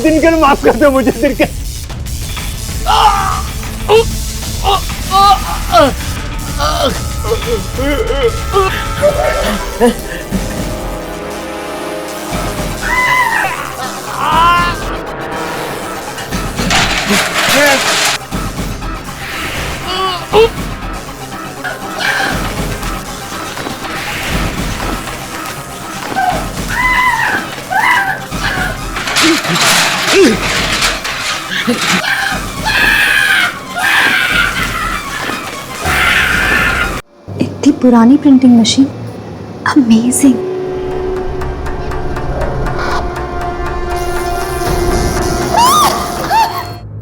दिनकर माफ कर दो मुझे दिनकर। इतनी पुरानी प्रिंटिंग मशीन, अमेजिंग।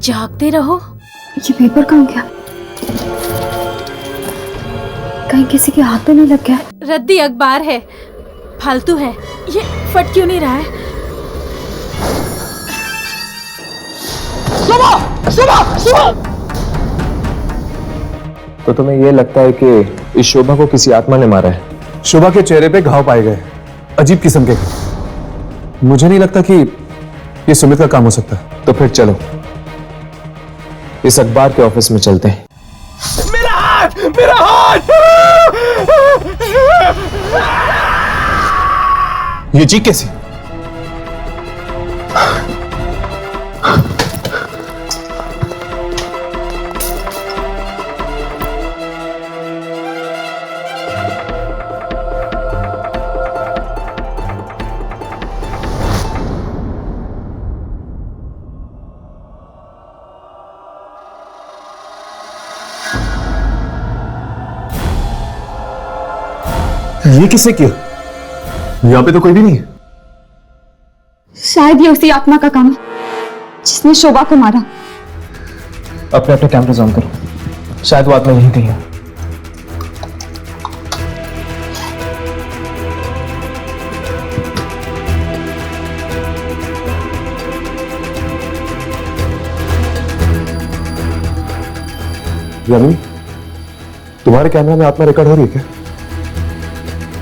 जागते रहो। ये पेपर कहाँ गया? कहीं किसी के हाथ तो नहीं लग गया? रद्दी अखबार है, फालतू है। ये फट क्यों नहीं रहा है? सुबह सुबह सुबह। तो तुम्हें यह लगता है कि इस शोभा को किसी आत्मा ने मारा है? शोभा के चेहरे पे घाव पाए गए, अजीब किस्म के। मुझे नहीं लगता कि ये सुमित का काम हो सकता है। तो फिर चलो इस अखबार के ऑफिस में चलते हैं। मेरा हाथ, मेरा हाथ। ये चीख कैसी? ये किसने किया? यहां पे तो कोई भी नहीं है। शायद ये उसी आत्मा का काम है जिसने शोभा को मारा। अपने अपने कैमरे ऑन करो, शायद वो आत्मा यहीं कहीं है। यानी तुम्हारे कैमरा में आत्मा रिकॉर्ड हो रही है क्या?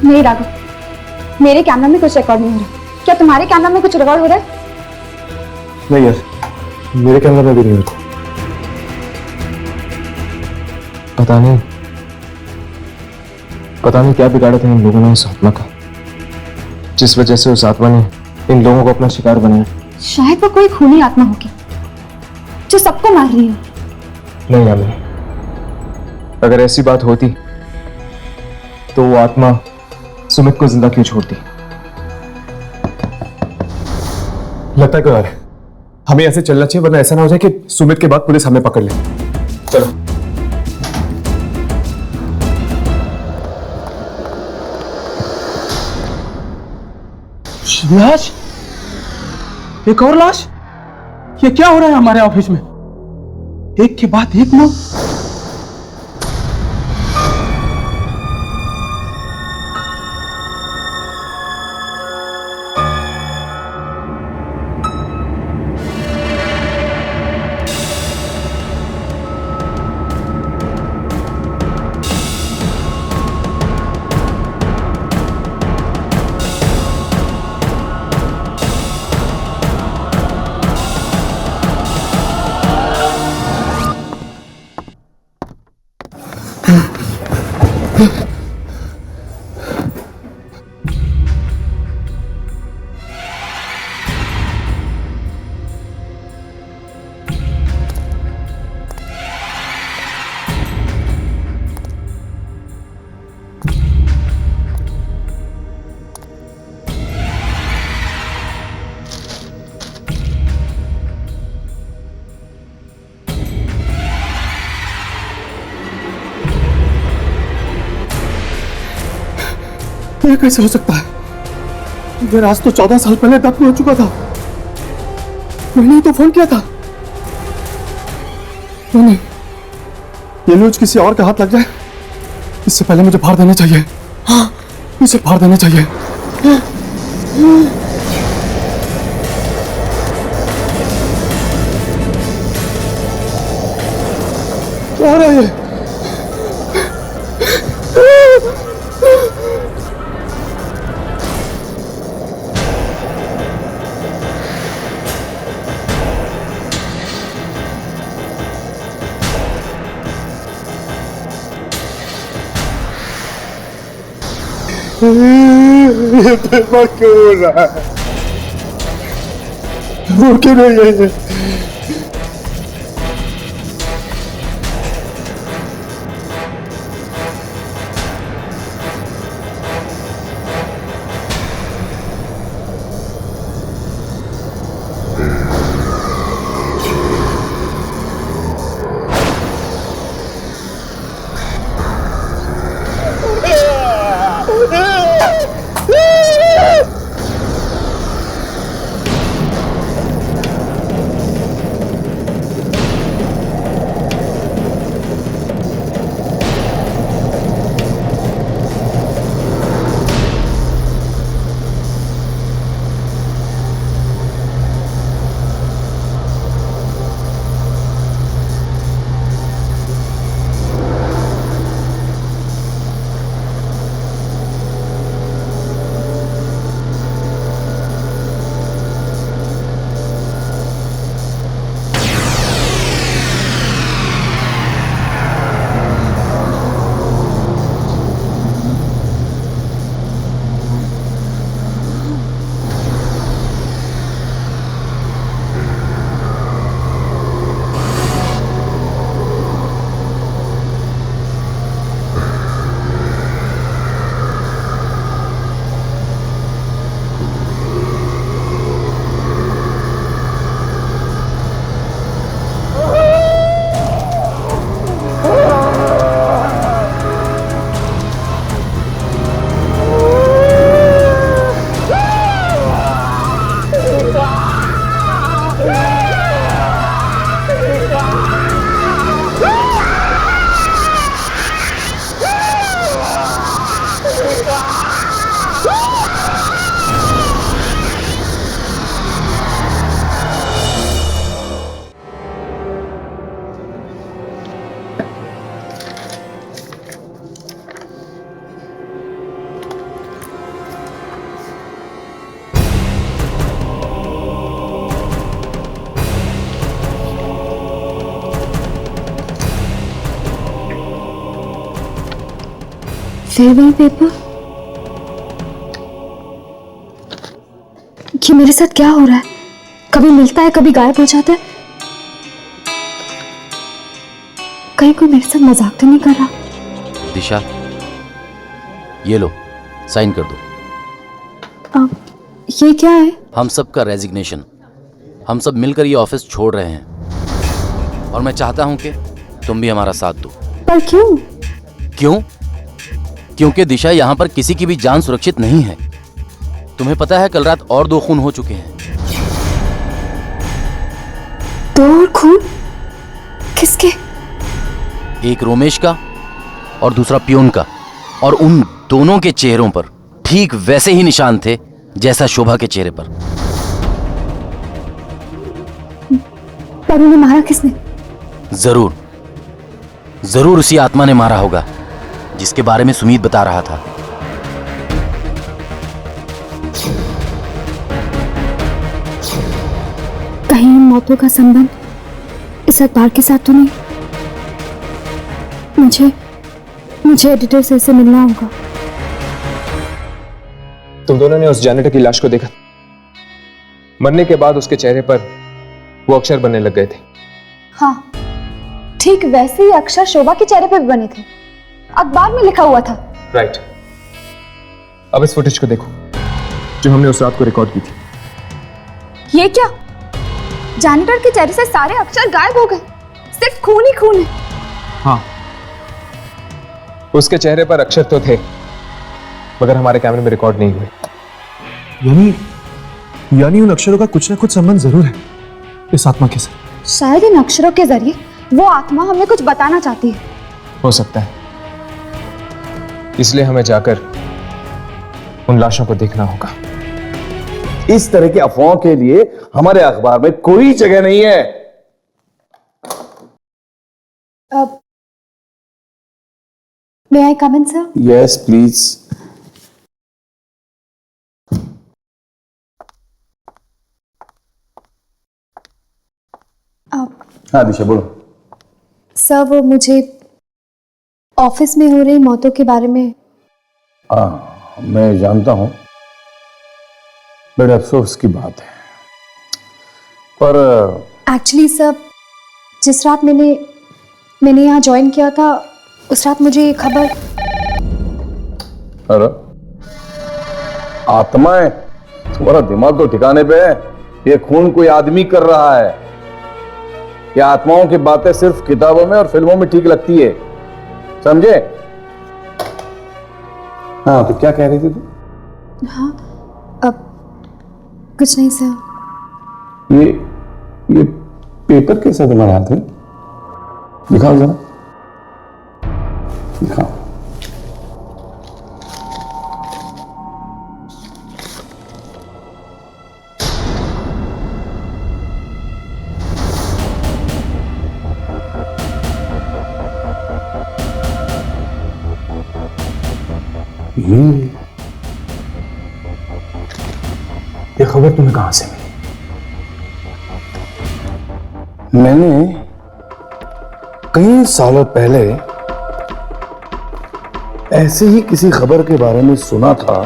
नहीं राघव, मेरे कैमरा में कुछ रिकॉर्ड नहीं हो रहा। क्या तुम्हारे कैमरा में कुछ रिकॉर्ड हो रहा है? नहीं यार, मेरे कैमरा में भी नहीं होता। पता नहीं क्या बिगाड़ा था इन लोगों ने उस आत्मा का, जिस वजह से उस आत्मा ने इन लोगों को अपना शिकार बनाया। शायद वो कोई खूनी आत्मा होगी जो सबको मार रही है। नहीं यामिनी, अगर ऐसी बात होती तो वो आत्मा सुमित को जिंदा क्यों छोड़ती? लगता है कोई और है। हमें ऐसे चलना चाहिए, वरना ऐसा ना हो जाए कि सुमित के बाद पुलिस हमें पकड़ ले। चलो। लाश, एक और लाश। ये क्या हो रहा है हमारे ऑफिस में? एक के बाद एक मौत। ये कैसे हो सकता है? मेरा आज तो 14 साल पहले दफन हो चुका था। मैंने ही तो फोन किया था। नहीं, ये न्यूज किसी और का हाथ लग जाए इससे पहले मुझे फाड़ देना चाहिए। हाँ, इसे फाड़ देना चाहिए। क्या हो रहा है? ये फिल्म क्यों हो रहा है? वो क्यों नहीं है? Farewell paper? ये मेरे साथ क्या हो रहा है? कभी मिलता है, कभी गायब हो जाता है। कहीं कोई मेरे साथ मजाक तो नहीं कर रहा? दिशा, ये लो, साइन कर दो। ये क्या है? हम सब का रेजिग्नेशन। हम सब मिलकर ये ऑफिस छोड़ रहे हैं और मैं चाहता हूं कि तुम भी हमारा साथ दो। पर क्यों? क्यों? क्योंकि दिशा, यहां पर किसी की भी जान सुरक्षित नहीं है। तुम्हें पता है कल रात और 2 खून हो चुके हैं। 2 और खून? किसके? एक रोमेश का और दूसरा पियून का। और उन दोनों के चेहरों पर ठीक वैसे ही निशान थे जैसा शोभा के चेहरे पर। पर उन्हें मारा किसने? जरूर जरूर उसी आत्मा ने मारा होगा जिसके बारे में सुमीत बता रहा था। कहीं इन मौतों का संबंध इस अखबार के साथ तो नहीं? मुझे एडिटर से इससे मिलना होगा। तुम दोनों ने उस जैनेटर की लाश को देखा? मरने के बाद उसके चेहरे पर वो अक्षर बनने लग गए थे। हाँ, ठीक वैसे ही अक्षर शोभा के चेहरे पर भी बने थे। अखबार में लिखा हुआ था। राइट। अब इस फुटेज को देखो जो हमने उस रात को रिकॉर्ड की थी। ये क्या? जैनिटर के चेहरे से सारे अक्षर गायब हो गए, सिर्फ खून ही खून है। हाँ, उसके चेहरे पर अक्षर तो थे मगर हमारे कैमरे में रिकॉर्ड नहीं हुए। यानी उन अक्षरों का कुछ ना कुछ संबंध जरूर है इस आत्मा के साथ। शायद इन अक्षरों के जरिए वो आत्मा हमें कुछ बताना चाहती है। हो सकता है, इसलिए हमें जाकर उन लाशों को देखना होगा। इस तरह की अफवाहों के लिए हमारे अखबार में कोई जगह नहीं है। मे आई कम इन सर? Yes please. हाँ दिशा बोलो। सर, वो मुझे ऑफिस में हो रही मौतों के बारे में। हाँ, मैं जानता हूं, बड़े अफसोस की बात है, पर एक्चुअली सर, जिस रात मैंने यहाँ ज्वाइन किया था, उस रात मुझे ये खबर। अरे आत्माएं, तुम्हारा दिमाग तो ठिकाने पे है। ये खून कोई आदमी कर रहा है। ये आत्माओं की बातें सिर्फ किताबों में और फिल्मों में ठीक लगती है, समझे? हाँ, तो क्या कह रही थी तू? हाँ, अब कुछ नहीं सर। ये पेपर कैसे तुम्हारे हाथ में? दिखाओ जरा, दिखाओ। ये खबर तुम्हें कहां से मिली? मैंने कई सालों पहले ऐसे ही किसी खबर के बारे में सुना था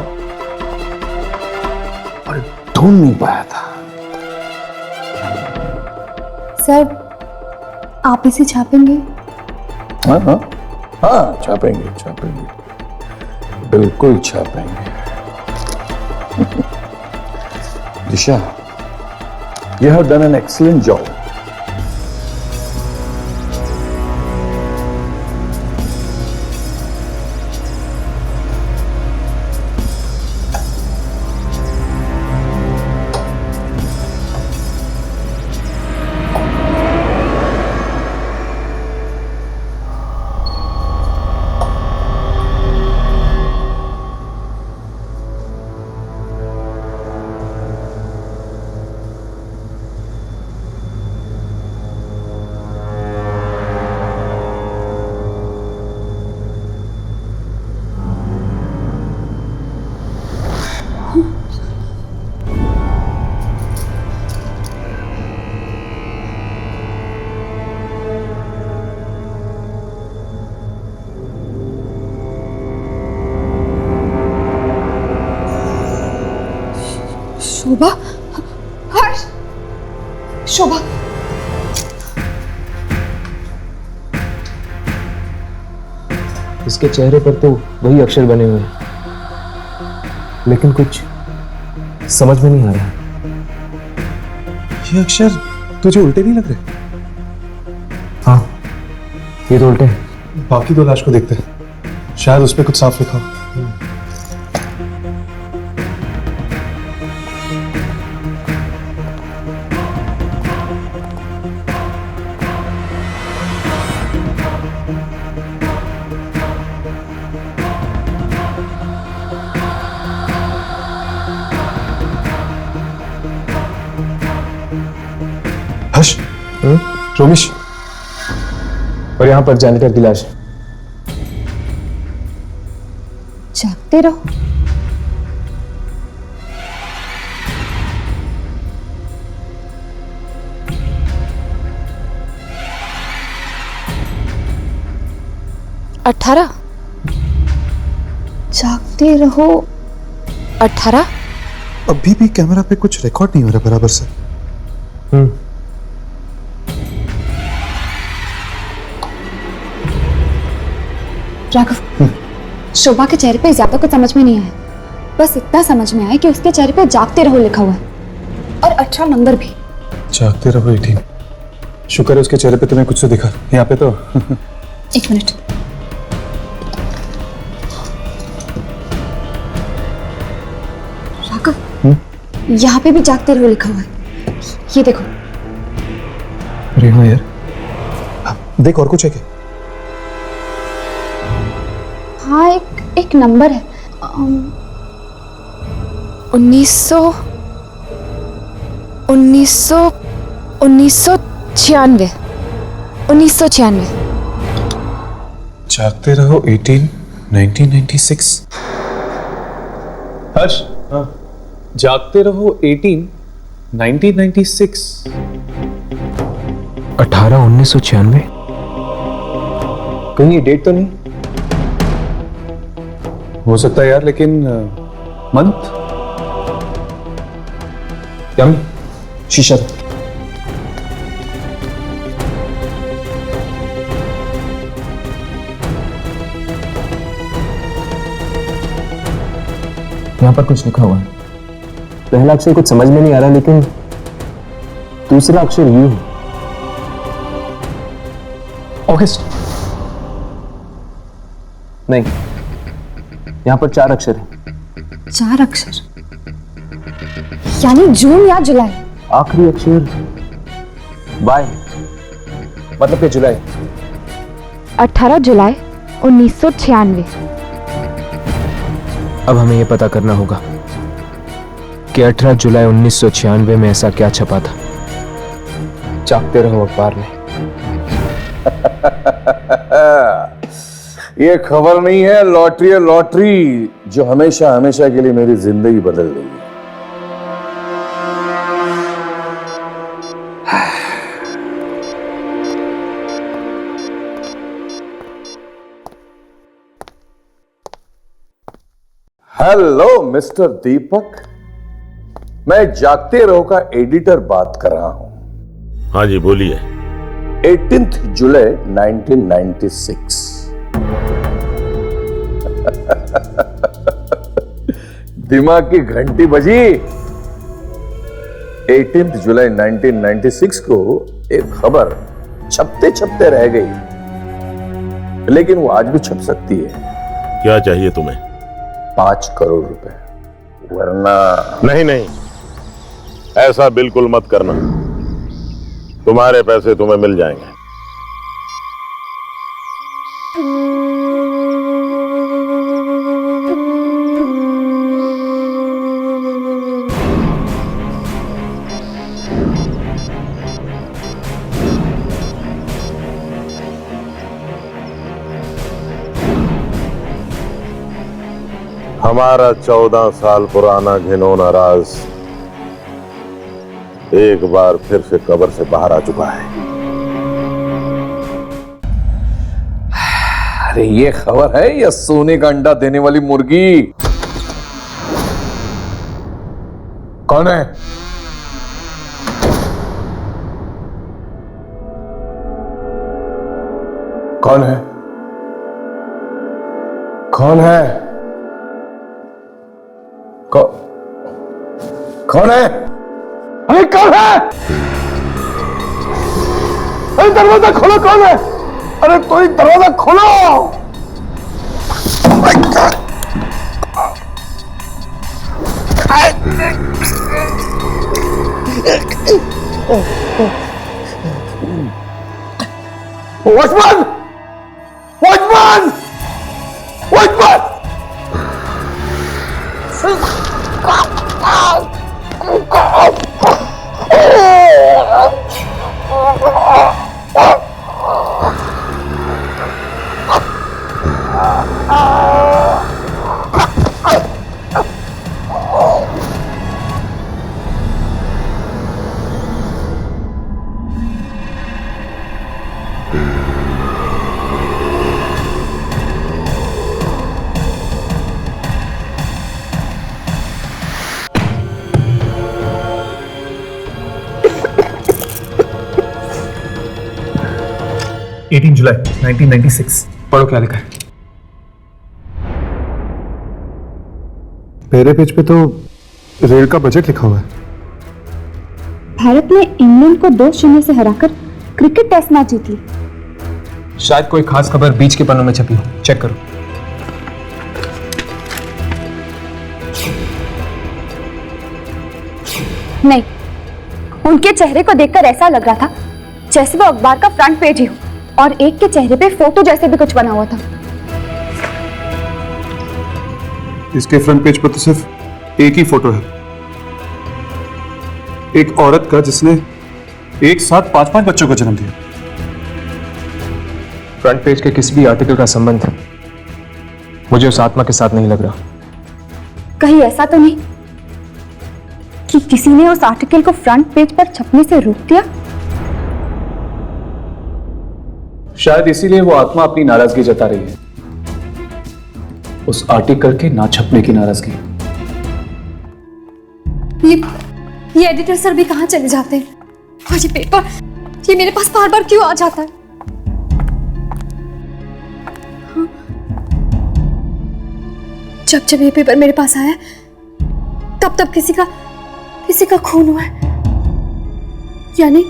और ढूंढ नहीं पाया था। सर, आप इसे छापेंगे? हाँ हाँ हाँ, छापेंगे छापेंगे, बिल्कुल छापेंगे। दिशा, you have done an excellent job. शोभा, हर्ष, शोभा। इसके चेहरे पर तो वही अक्षर बने हुए हैं, लेकिन कुछ समझ में नहीं आ रहा। ये अक्षर तुझे उल्टे नहीं लग रहे? हाँ, ये तो उल्टे हैं। बाकी दो लाश को देखते हैं, शायद उस पर कुछ साफ लिखा हो। हर्ष, रोमिश, और यहाँ पर जैनिटर की लाश है। जागते रहो। अठारह। जागते रहो। 18। अभी भी कैमरा पे कुछ रिकॉर्ड नहीं हो रहा बराबर से। राघव, शोभा के चेहरे पे ज्यादा कुछ समझ में नहीं आया, बस इतना समझ में आया कि उसके चेहरे पे जागते रहो लिखा हुआ है और 18 नंबर भी। जागते रहो 18। शुक्र है उसके चेहरे पे तुम्हें कुछ तो दिखा, यहाँ पे तो। एक मिनट। राघव, यहाँ पे भी जागते रहो लिखा हुआ है, ये देखो। अरे हाँ यार, देख और कुछ है क्या? हाँ, एक नंबर है। 1996। जागते रहो 18, 1996। हर्ष, जागते रहो 18, 1996। 18 1996। कहीं ये डेट तो नहीं? हो सकता है यार, लेकिन मंथ यामी शीशा दे। यहाँ पर कुछ लिखा हुआ है। पहला अक्षर कुछ समझ में नहीं आ रहा, लेकिन दूसरा अक्षर यू है। ऑगस्ट नहीं, यहाँ पर 4 अक्षर है। 4 अक्षर यानी जून या जुलाई। आखिरी अक्षर बाय, मतलब कि जुलाई। 18 जुलाई 1996। अब हमें यह पता करना होगा कि 18 जुलाई 1996 में ऐसा क्या छपा था। जागते रहो अखबार में। ये खबर नहीं है, लॉटरी है, लॉटरी जो हमेशा हमेशा के लिए मेरी जिंदगी बदल देगी। हेलो मिस्टर दीपक, मैं जागते रहो का एडिटर बात कर रहा हूं। हाँ जी बोलिए। 18 जुलाई 1996। दिमाग की घंटी बजी। 18 जुलाई 1996 को एक खबर छपते छपते रह गई, लेकिन वो आज भी छप सकती है। क्या चाहिए तुम्हें? 5 करोड़ रुपए, वरना नहीं नहीं, ऐसा बिल्कुल मत करना। तुम्हारे पैसे तुम्हें मिल जाएंगे। हमारा 14 साल पुराना घिनौना राज एक बार फिर से कब्र से बाहर आ चुका है। अरे ये खबर है या सोने का अंडा देने वाली मुर्गी? कौन है? कौन है? कौन है? कौन है? अरे कौन है? अरे दरवाजा खोलो, कौन है? अरे कोई दरवाजा खोलो। वॉचमैन! वॉचमैन! वॉचमैन! जुलाई 1996। पढ़ो क्या लिखा है। पहले पेज पे तो रेल का बजट लिखा हुआ है। भारत ने इंग्लैंड को 2-0 से हराकर क्रिकेट टेस्ट मैच जीत ली। शायद कोई खास खबर बीच के पन्नों में छपी हो, चेक करो। नहीं, उनके चेहरे को देखकर ऐसा लग रहा था जैसे वो अखबार का फ्रंट पेज ही हो, और एक के चेहरे पे फोटो जैसे भी कुछ बना हुआ था। इसके फ्रंट पेज पर तो सिर्फ एक ही फोटो है, एक औरत का जिसने एक साथ 5-5 बच्चों का जन्म दिया। फ्रंट पेज के किसी भी आर्टिकल का संबंध मुझे उस आत्मा के साथ नहीं लग रहा। कहीं ऐसा तो नहीं कि किसी ने उस आर्टिकल को फ्रंट पेज पर छपने से रोक दिया? शायद इसीलिए वो आत्मा अपनी नाराजगी जता रही है। उस आर्टिकल के ना छपने की नाराजगी। ये एडिटर सर भी कहाँ चले जाते हैं? और ये पेपर, ये मेरे पास बार बार क्यों आ जाता है? हाँ? जब जब ये पेपर मेरे पास आया तब तब किसी का खून हुआ है। यानी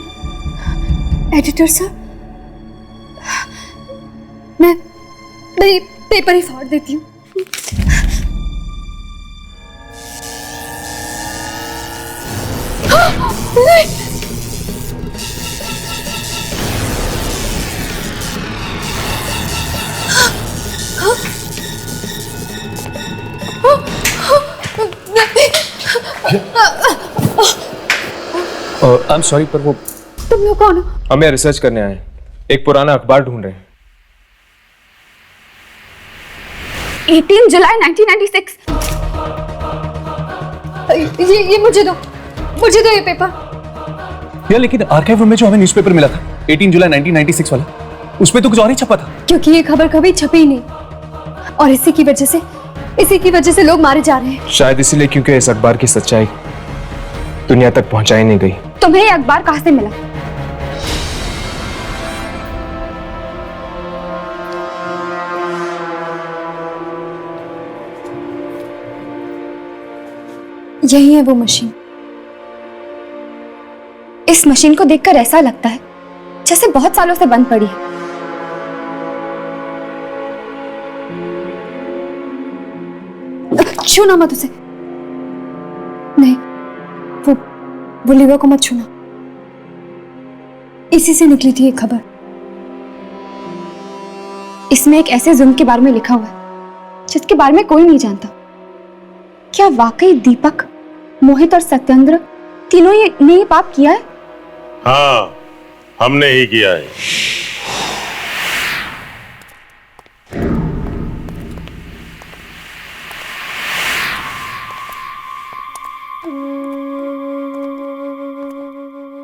एडिटर सर, मैं ये पेपर ही फाड़ देती हूँ। आई एम सॉरी, पर वो तुम लोग कौन हो? हम यहाँ रिसर्च करने आए हैं, एक पुराना अखबार ढूंढ रहे हैं। 18 जुलाई 1996। ये मुझे दो ये पेपर। यार लेकिन आर्काइव रूम में जो हमें न्यूज़पेपर मिला था 18 जुलाई 1996 वाला, उसमें तो कुछ और ही छपा था। क्योंकि ये खबर कभी छपी ही नहीं, और इसी की वजह से लोग मारे जा रहे हैं। शायद इसीलिए क्योंकि इस अखबार की सच्चाई दुनिया तक पहुंचाई नहीं गई। तुम्हें ये अखबार कहां से मिला? यही है वो मशीन। इस मशीन को देखकर ऐसा लगता है जैसे बहुत सालों से बंद पड़ी है। छूना मत उसे। नहीं, वो लीवर को मत छूना। इसी से निकली थी ये खबर। इसमें एक ऐसे जुल्म के बारे में लिखा हुआ है जिसके बारे में कोई नहीं जानता। क्या वाकई दीपक, मोहित और सत्येंद्र तीनों ने ये पाप किया है? हाँ, हमने ही किया है।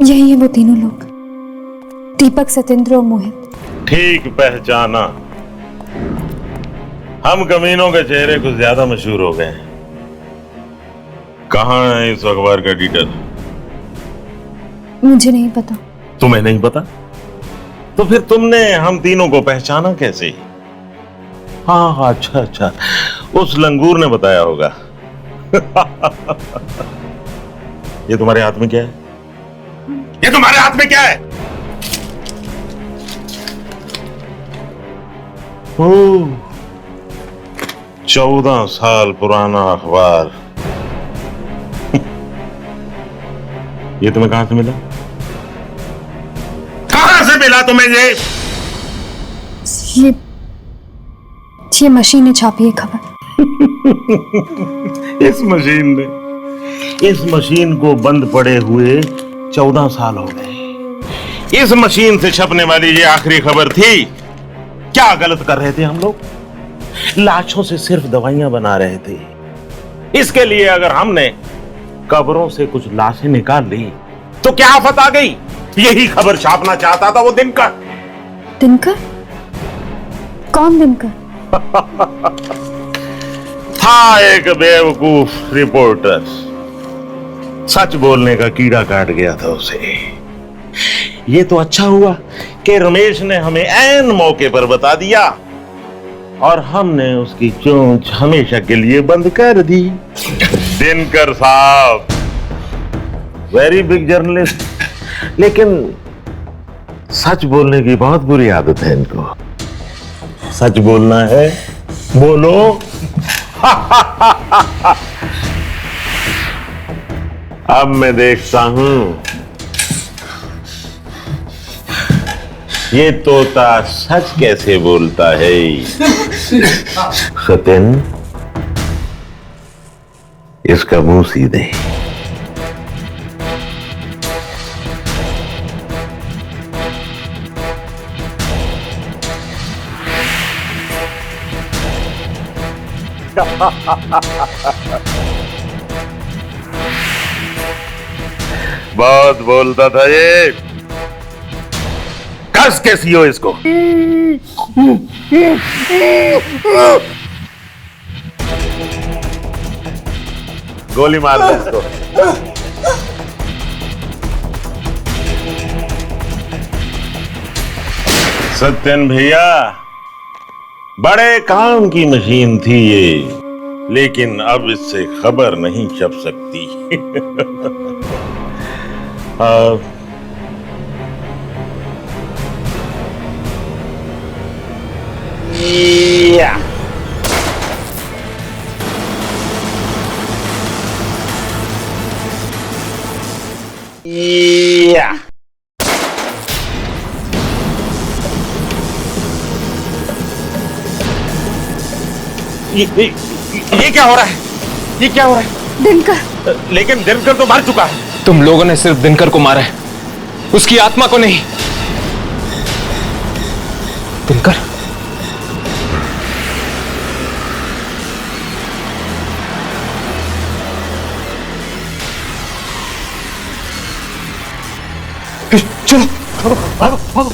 यही है वो तीनों लोग, दीपक, सत्येंद्र और मोहित। ठीक पहचाना। हम कमीनों के चेहरे कुछ ज्यादा मशहूर हो गए हैं। कहाँ है इस अखबार का एडिटर? मुझे नहीं पता। तुम्हें नहीं पता? तो फिर तुमने हम तीनों को पहचाना कैसे? हाँ, अच्छा, उस लंगूर ने बताया होगा। ये तुम्हारे हाथ में क्या है? ये तुम्हारे हाथ में क्या है? ओह, 14 साल पुराना अखबार। ये तुम्हें कहां से मिला? कहां से मिला तुम्हें ये मशीन ने छापी है खबर। इस मशीन को बंद पड़े हुए 14 साल हो गए। इस मशीन से छपने वाली ये आखिरी खबर थी। क्या गलत कर रहे थे हम लोग? लाशों से सिर्फ दवाइयां बना रहे थे। इसके लिए अगर हमने कब्रों से कुछ लाशें निकाल ली तो क्या आफत आ गई? यही खबर छापना चाहता था वो दिनकर। दिनकर? कौन दिनकर? था एक बेवकूफ रिपोर्टर। सच बोलने का कीड़ा काट गया था उसे। ये तो अच्छा हुआ कि रमेश ने हमें ऐन मौके पर बता दिया और हमने उसकी चोंच हमेशा के लिए बंद कर दी। दिनकर साहब वेरी बिग जर्नलिस्ट, लेकिन सच बोलने की बहुत बुरी आदत है इनको। सच बोलना है, बोलो। अब मैं देखता हूं ये तोता सच कैसे बोलता है। सत्यन, इसका मुंह सीधे। बहुत बोलता था ये। कस के सियो इसको। गोली मार दे इसको। सत्यन भैया, बड़े काम की मशीन थी ये, लेकिन अब इससे खबर नहीं छप सकती। या। या। ये क्या हो रहा है? ये क्या हो रहा है? दिनकर। लेकिन दिनकर तो मर चुका है। तुम लोगों ने सिर्फ दिनकर को मारा है, उसकी आत्मा को नहीं। दिनकर, चलो भागो भागो।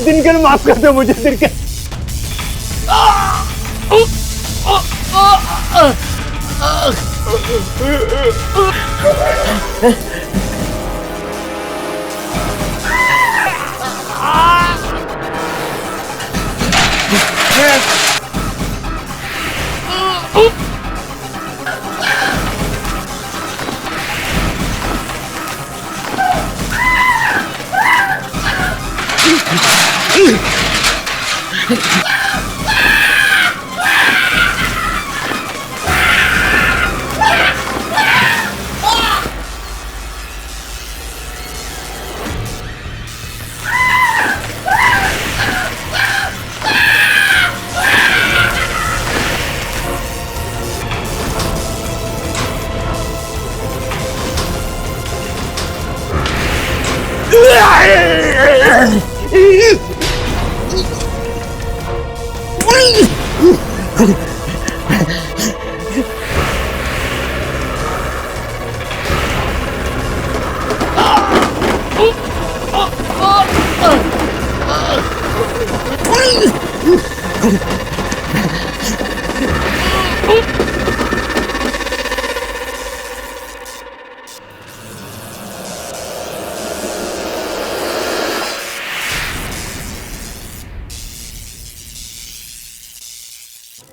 दिनकर माफ कर दो मुझे, दिनकर।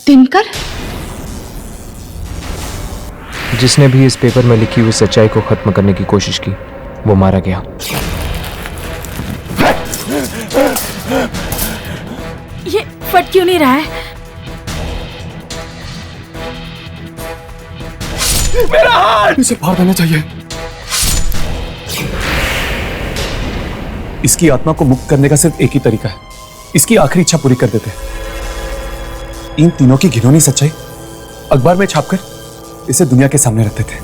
दिनकर? जिसने भी इस पेपर में लिखी हुई सच्चाई को खत्म करने की कोशिश की, वो मारा गया। ये फट क्यों नहीं रहा है? मेरा हाथ! इसे फाड़ देना चाहिए। इसकी आत्मा को मुक्त करने का सिर्फ एक ही तरीका है, इसकी आखिरी इच्छा पूरी कर देते। इन तीनों की घिनौनी सच्चाई अखबार में छापकर इसे दुनिया के सामने रखते थे।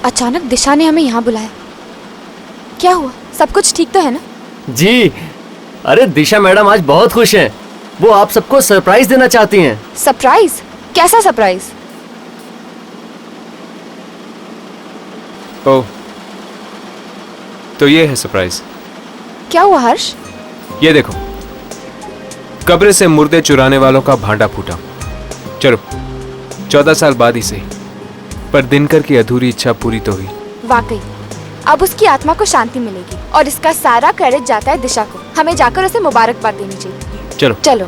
अचानक दिशा ने हमें यहाँ बुलाया, क्या हुआ? सब कुछ ठीक तो है ना? जी, अरे दिशा मैडम आज बहुत खुश हैं। वो आप सबको सरप्राइज देना चाहती हैं। सरप्राइज? कैसा सरप्राइज? ओह, तो ये है सरप्राइज। क्या हुआ हर्ष? ये देखो, कब्र से मुर्दे चुराने वालों का भांडा फूटा। चलो, 14 साल बाद ही सही, पर दिनकर की अधूरी इच्छा पूरी तो हुई। वाकई अब उसकी आत्मा को शांति मिलेगी और इसका सारा क्रेडिट जाता है दिशा को। हमें जाकर उसे मुबारकबाद देनी चाहिए। चलो चलो।